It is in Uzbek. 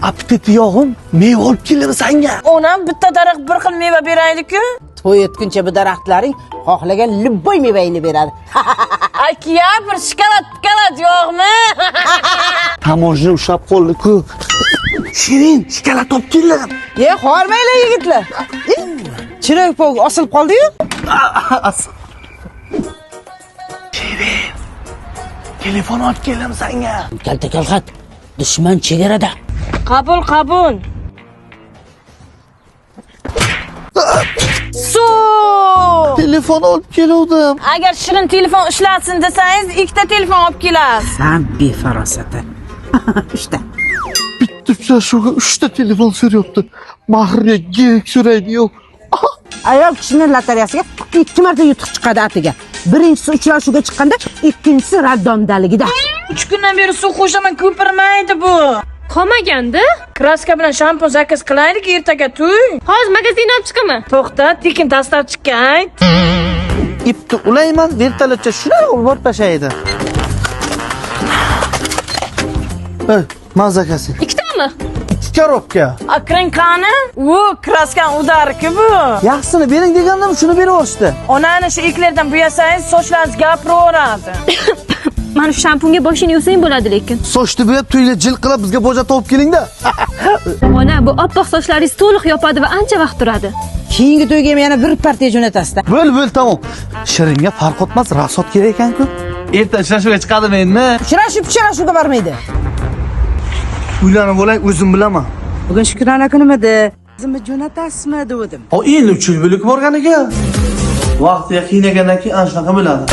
Apetiti yo'g'im, meva olib kelamiz senga. Onam bitta daraxt bir xil meva beraydi-ku. To'y etguncha bu daraxtlaring xohlagan libboy mevangni beradi. Aka, bir shokolad yo'qmi? Tamojni ushlab qoldi-ku. Shirin, shokolad olib keldim. Hormanglar yigitlar. Chiroq pog osilib qoldi-yu. Shirin. Telefon olib keldim senga. Kalta kalxat. Dushman chegarada. Qabul. Telefon olib keldim. Agar Shirin telefon ishlatsin desangiz, ikkita telefon olib kelasiz. Sen befarosati. İşte. Bitta uchrashuvga 3 ta telefon so'rayapti. Mahrga kerak so'raydi yo'q. Ayol kishining lotereyasiga 2 marta yutuq chiqadi atiga. Birinchisi uchrashuvga chiqqanda, ikkinchisi raddomdaligida. 3 kundan beri suv qo'shaman ko'pirmaydi bu. Qolmaganda? Kraska bilan shampun zakaz qilaylik ertaga to'y. Hozir magazindan olib chiqaman. To'xta, tekin dasturchiga ayt. Ipni ulayman, vertolyotga shunday olib tashlaydi. Mazakasi. Ikkitami? 2 korobka. Akring qani? U kraskan udarki bu. Yaxsini bering degandim, shuni berib Onani shu iklerdan bo'yasangiz sochlaringiz gapiraveradi. Mana shu shampunga boshini yuvsang bo'ladi lekin. Sochni bo'yab to'yga jil qilib bizga boja topib keling-da. Mana bu oppoq sochlaringiz to'liq yopadi va ancha vaqt turadi. Keyingi to'yga yana bir partiya jo'natasizda. Bo'l, tamom. Shiringa farq etmas, rasot kerak ekan-ku. Erta uchrashuvga chiqadimi endi? Uchrashuvga bormaydi. Uylanib olay, o'zim bilaman. Bugun Shukrona kunimidi. Qizimni jo'natasizmi dedim. O endi 3 yil bo'lib borganiga. Vaqtiga qiynagandan keyin ana shunaqa bo'ladi.